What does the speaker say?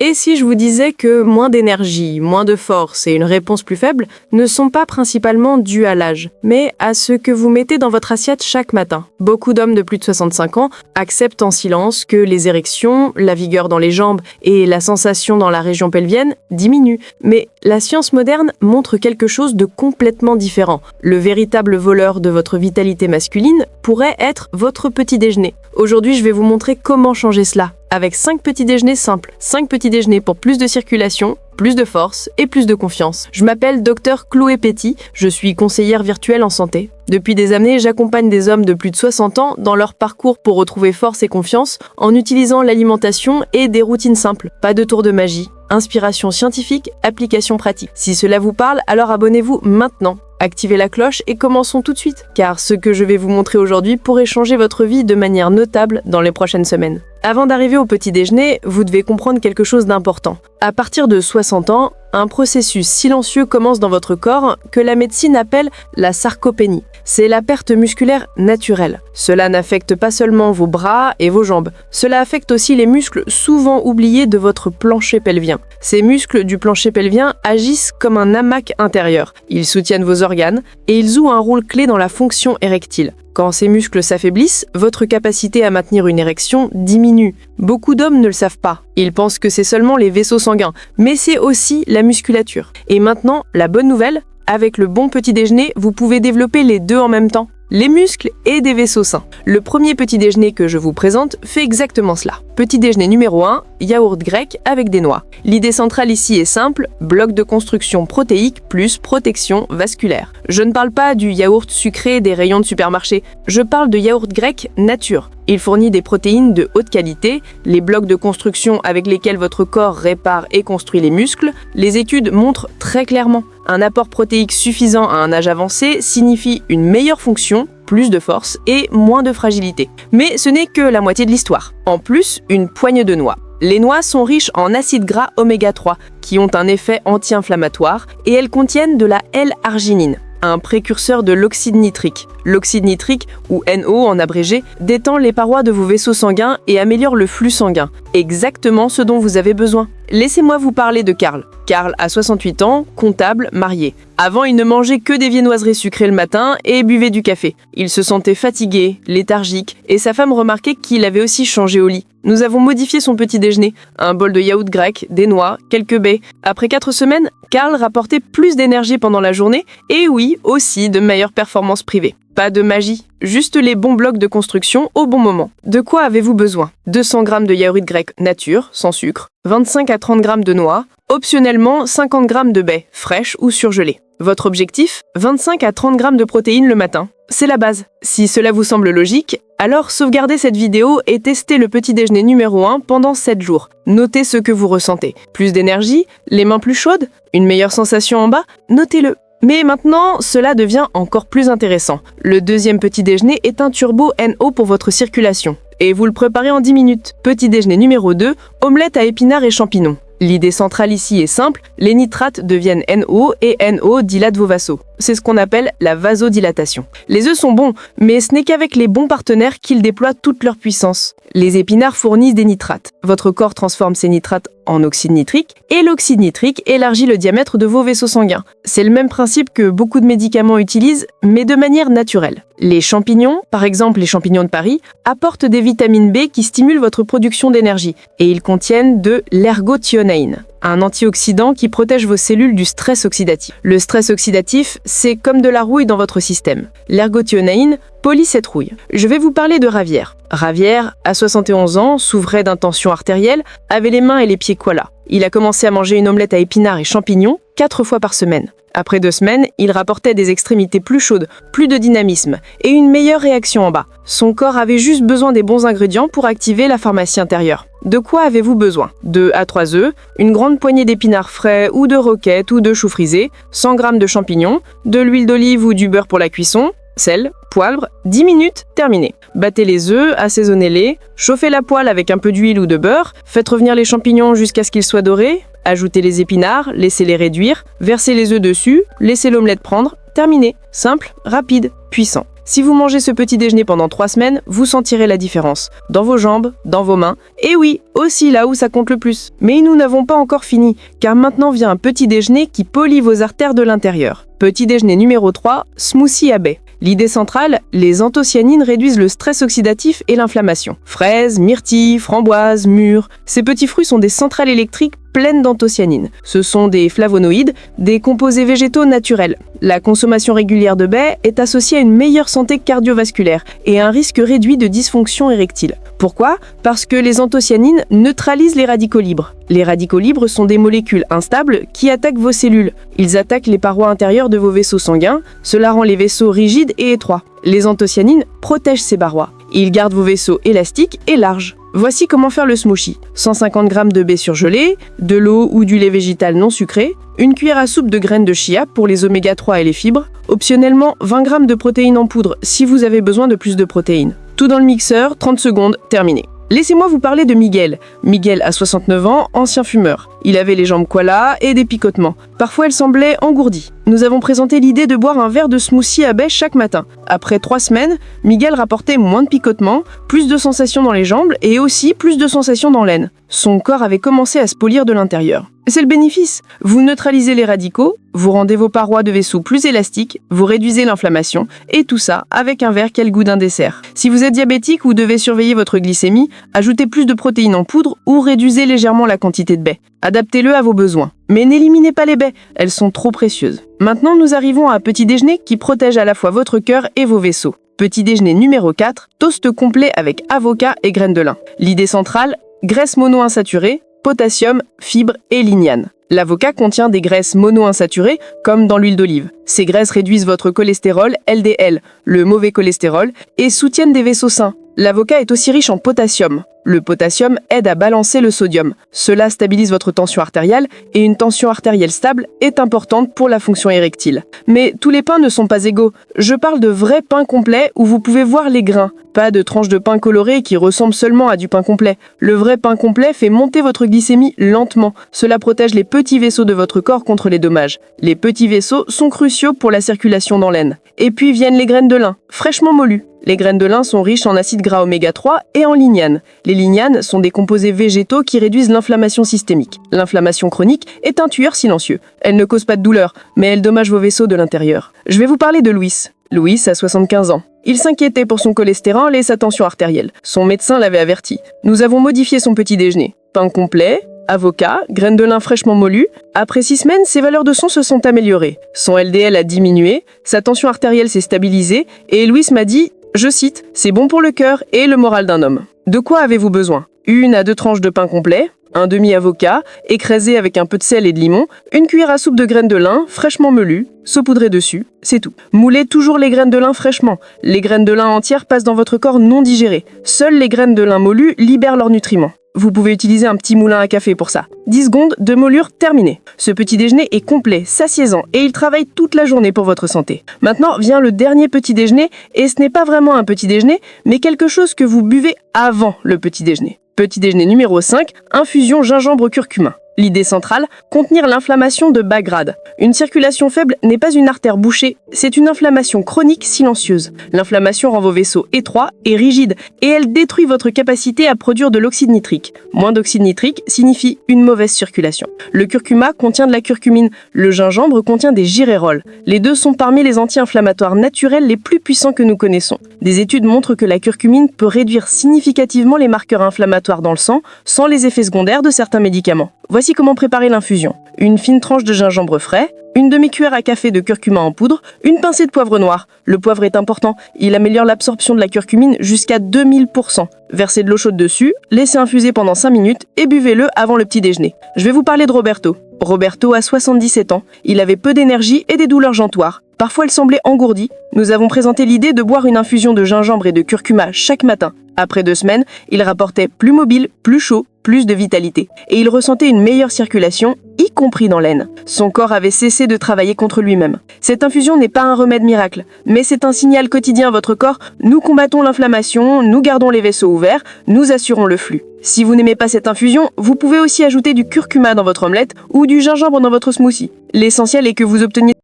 Et si je vous disais que moins d'énergie, moins de force et une réponse plus faible ne sont pas principalement dus à l'âge, mais à ce que vous mettez dans votre assiette chaque matin? Beaucoup d'hommes de plus de 65 ans acceptent en silence que les érections, la vigueur dans les jambes et la sensation dans la région pelvienne diminuent. Mais la science moderne montre quelque chose de complètement différent. Le véritable voleur de votre vitalité masculine pourrait être votre petit déjeuner. Aujourd'hui, je vais vous montrer comment changer cela, avec 5 petits déjeuners simples. 5 petits déjeuners pour plus de circulation, plus de force et plus de confiance. Je m'appelle Dr Chloé Petit, je suis conseillère virtuelle en santé. Depuis des années, j'accompagne des hommes de plus de 60 ans dans leur parcours pour retrouver force et confiance en utilisant l'alimentation et des routines simples. Pas de tour de magie, inspiration scientifique, application pratique. Si cela vous parle, alors abonnez-vous maintenant. Activez la cloche et commençons tout de suite, car ce que je vais vous montrer aujourd'hui pourrait changer votre vie de manière notable dans les prochaines semaines. Avant d'arriver au petit déjeuner, vous devez comprendre quelque chose d'important. À partir de 60 ans, un processus silencieux commence dans votre corps que la médecine appelle la sarcopénie. C'est la perte musculaire naturelle. Cela n'affecte pas seulement vos bras et vos jambes, cela affecte aussi les muscles souvent oubliés de votre plancher pelvien. Ces muscles du plancher pelvien agissent comme un hamac intérieur. Ils soutiennent vos organes et ils jouent un rôle clé dans la fonction érectile. Quand ces muscles s'affaiblissent, votre capacité à maintenir une érection diminue. Beaucoup d'hommes ne le savent pas. Ils pensent que c'est seulement les vaisseaux sanguins, mais c'est aussi la musculature. Et maintenant, la bonne nouvelle, avec le bon petit déjeuner, vous pouvez développer les deux en même temps. Les muscles et des vaisseaux sains. Le premier petit déjeuner que je vous présente fait exactement cela. Petit déjeuner numéro 1, yaourt grec avec des noix. L'idée centrale ici est simple, bloc de construction protéique plus protection vasculaire. Je ne parle pas du yaourt sucré des rayons de supermarché, je parle de yaourt grec nature. Il fournit des protéines de haute qualité, les blocs de construction avec lesquels votre corps répare et construit les muscles. Les études montrent très clairement, un apport protéique suffisant à un âge avancé signifie une meilleure fonction, plus de force et moins de fragilité. Mais ce n'est que la moitié de l'histoire. En plus, une poignée de noix. Les noix sont riches en acides gras oméga 3 qui ont un effet anti-inflammatoire et elles contiennent de la L-arginine, un précurseur de l'oxyde nitrique. L'oxyde nitrique, ou NO en abrégé, détend les parois de vos vaisseaux sanguins et améliore le flux sanguin. Exactement ce dont vous avez besoin. Laissez-moi vous parler de Karl. Karl a 68 ans, comptable, marié. Avant, il ne mangeait que des viennoiseries sucrées le matin et buvait du café. Il se sentait fatigué, léthargique, et sa femme remarquait qu'il avait aussi changé au lit. Nous avons modifié son petit déjeuner. Un bol de yaourt grec, des noix, quelques baies. Après 4 semaines, Karl rapportait plus d'énergie pendant la journée et oui, aussi de meilleures performances privées. Pas de magie, juste les bons blocs de construction au bon moment. De quoi avez-vous besoin? 200 g de yaourt grec nature, sans sucre, 25 à 30 g de noix, optionnellement 50 g de baies, fraîches ou surgelées. Votre objectif? 25 à 30 g de protéines le matin. C'est la base. Si cela vous semble logique, alors sauvegardez cette vidéo et testez le petit déjeuner numéro 1 pendant 7 jours. Notez ce que vous ressentez. Plus d'énergie? Les mains plus chaudes? Une meilleure sensation en bas? Notez-le. Mais maintenant, cela devient encore plus intéressant. Le deuxième petit déjeuner est un turbo NO pour votre circulation. Et vous le préparez en 10 minutes. Petit déjeuner numéro 2, omelette à épinards et champignons. L'idée centrale ici est simple, les nitrates deviennent NO et NO dilate vos vasos. C'est ce qu'on appelle la vasodilatation. Les œufs sont bons, mais ce n'est qu'avec les bons partenaires qu'ils déploient toute leur puissance. Les épinards fournissent des nitrates. Votre corps transforme ces nitrates en oxyde nitrique et l'oxyde nitrique élargit le diamètre de vos vaisseaux sanguins. C'est le même principe que beaucoup de médicaments utilisent, mais de manière naturelle. Les champignons, par exemple les champignons de Paris, apportent des vitamines B qui stimulent votre production d'énergie et ils contiennent de l'ergothioneine, un antioxydant qui protège vos cellules du stress oxydatif. Le stress oxydatif, c'est comme de la rouille dans votre système. L'ergothioneine polie cette rouille. Je vais vous parler de Ravière. Ravière, à 71 ans, souffrait d'un tension artérielle, avait les mains et les pieds koala. Il a commencé à manger une omelette à épinards et champignons 4 fois par semaine. Après 2 semaines, il rapportait des extrémités plus chaudes, plus de dynamisme et une meilleure réaction en bas. Son corps avait juste besoin des bons ingrédients pour activer la pharmacie intérieure. De quoi avez-vous besoin? 2 à 3 œufs, une grande poignée d'épinards frais ou de roquettes ou de choux frisés, 100 g de champignons, de l'huile d'olive ou du beurre pour la cuisson, sel, poivre, 10 minutes, terminé. Battez les œufs, assaisonnez-les, chauffez la poêle avec un peu d'huile ou de beurre, faites revenir les champignons jusqu'à ce qu'ils soient dorés, ajoutez les épinards, laissez-les réduire, versez les œufs dessus, laissez l'omelette prendre, terminé. Simple, rapide, puissant. Si vous mangez ce petit déjeuner pendant 3 semaines, vous sentirez la différence. Dans vos jambes, dans vos mains, et oui, aussi là où ça compte le plus. Mais nous n'avons pas encore fini, car maintenant vient un petit déjeuner qui polit vos artères de l'intérieur. Petit déjeuner numéro 3, smoothie à baies. L'idée centrale, les anthocyanines réduisent le stress oxydatif et l'inflammation. Fraises, myrtilles, framboises, mûres, ces petits fruits sont des centrales électriques pleines d'anthocyanines. Ce sont des flavonoïdes, des composés végétaux naturels. La consommation régulière de baies est associée à une meilleure santé cardiovasculaire et à un risque réduit de dysfonction érectile. Pourquoi? Parce que les anthocyanines neutralisent les radicaux libres. Les radicaux libres sont des molécules instables qui attaquent vos cellules. Ils attaquent les parois intérieures de vos vaisseaux sanguins, cela rend les vaisseaux rigides et étroits. Les anthocyanines protègent ces parois. Ils gardent vos vaisseaux élastiques et larges. Voici comment faire le smoothie. 150 g de baies surgelées, de l'eau ou du lait végétal non sucré, une cuillère à soupe de graines de chia pour les oméga 3 et les fibres, optionnellement 20 g de protéines en poudre si vous avez besoin de plus de protéines. Tout dans le mixeur, 30 secondes, terminé. Laissez-moi vous parler de Miguel. Miguel a 69 ans, ancien fumeur. Il avait les jambes koala et des picotements. Parfois, elle semblait engourdie. Nous avons présenté l'idée de boire un verre de smoothie à baies chaque matin. Après 3 semaines, Miguel rapportait moins de picotements, plus de sensations dans les jambes et aussi plus de sensations dans l'aine. Son corps avait commencé à se polir de l'intérieur. C'est le bénéfice. Vous neutralisez les radicaux, vous rendez vos parois de vaisseau plus élastiques, vous réduisez l'inflammation, et tout ça avec un verre qui a le goût d'un dessert. Si vous êtes diabétique ou devez surveiller votre glycémie, ajoutez plus de protéines en poudre ou réduisez légèrement la quantité de baies. Adaptez-le à vos besoins. Mais n'éliminez pas les baies, elles sont trop précieuses. Maintenant, nous arrivons à un petit déjeuner qui protège à la fois votre cœur et vos vaisseaux. Petit déjeuner numéro 4, toast complet avec avocat et graines de lin. L'idée centrale, graisse monoinsaturée, potassium, fibres et lignane. L'avocat contient des graisses monoinsaturées, comme dans l'huile d'olive. Ces graisses réduisent votre cholestérol, LDL, le mauvais cholestérol, et soutiennent des vaisseaux sains. L'avocat est aussi riche en potassium. Le potassium aide à balancer le sodium. Cela stabilise votre tension artérielle, et une tension artérielle stable est importante pour la fonction érectile. Mais tous les pains ne sont pas égaux. Je parle de vrais pains complets où vous pouvez voir les grains, pas de tranches de pain colorées qui ressemblent seulement à du pain complet. Le vrai pain complet fait monter votre glycémie lentement. Cela protège les petits vaisseaux de votre corps contre les dommages. Les petits vaisseaux sont cruciaux pour la circulation dans l'aine. Et puis viennent les graines de lin, fraîchement molues. Les graines de lin sont riches en acides gras oméga 3 et en lignane. Les lignanes sont des composés végétaux qui réduisent l'inflammation systémique. L'inflammation chronique est un tueur silencieux. Elle ne cause pas de douleur, mais elle dommage vos vaisseaux de l'intérieur. Je vais vous parler de Louis. Louis a 75 ans. Il s'inquiétait pour son cholestérol et sa tension artérielle. Son médecin l'avait averti. Nous avons modifié son petit déjeuner. Pain complet, avocat, graines de lin fraîchement molues. Après 6 semaines, ses valeurs de sang se sont améliorées. Son LDL a diminué, sa tension artérielle s'est stabilisée et Louis m'a dit, je cite, « C'est bon pour le cœur et le moral d'un homme ». De quoi avez-vous besoin? 1 à 2 tranches de pain complet, un demi-avocat, écrasé avec un peu de sel et de limon, une cuillère à soupe de graines de lin, fraîchement melues, saupoudrées dessus, c'est tout. Moulez toujours les graines de lin fraîchement. Les graines de lin entières passent dans votre corps non digérées. Seules les graines de lin molues libèrent leurs nutriments. Vous pouvez utiliser un petit moulin à café pour ça. 10 secondes de moulure terminée. Ce petit déjeuner est complet, satiézant et il travaille toute la journée pour votre santé. Maintenant vient le dernier petit déjeuner et ce n'est pas vraiment un petit déjeuner, mais quelque chose que vous buvez avant le petit déjeuner. Petit déjeuner numéro 5, infusion gingembre-curcuma. L'idée centrale, contenir l'inflammation de bas grade. Une circulation faible n'est pas une artère bouchée, c'est une inflammation chronique silencieuse. L'inflammation rend vos vaisseaux étroits et rigides et elle détruit votre capacité à produire de l'oxyde nitrique. Moins d'oxyde nitrique signifie une mauvaise circulation. Le curcuma contient de la curcumine, le gingembre contient des girérols. Les deux sont parmi les anti-inflammatoires naturels les plus puissants que nous connaissons. Des études montrent que la curcumine peut réduire significativement les marqueurs inflammatoires dans le sang sans les effets secondaires de certains médicaments. Voici comment préparer l'infusion. Une fine tranche de gingembre frais, une demi-cuillère à café de curcuma en poudre, une pincée de poivre noir. Le poivre est important, il améliore l'absorption de la curcumine jusqu'à 2000%. Versez de l'eau chaude dessus, laissez infuser pendant 5 minutes et buvez-le avant le petit déjeuner. Je vais vous parler de Roberto. Roberto a 77 ans, il avait peu d'énergie et des douleurs jantoires. Parfois elle semblait engourdie. Nous avons présenté l'idée de boire une infusion de gingembre et de curcuma chaque matin. Après 2 semaines, il rapportait plus mobile, plus chaud, plus de vitalité. Et il ressentait une meilleure circulation, y compris dans l'aine. Son corps avait cessé de travailler contre lui-même. Cette infusion n'est pas un remède miracle, mais c'est un signal quotidien à votre corps. Nous combattons l'inflammation, nous gardons les vaisseaux ouverts, nous assurons le flux. Si vous n'aimez pas cette infusion, vous pouvez aussi ajouter du curcuma dans votre omelette ou du gingembre dans votre smoothie. L'essentiel est que vous obteniez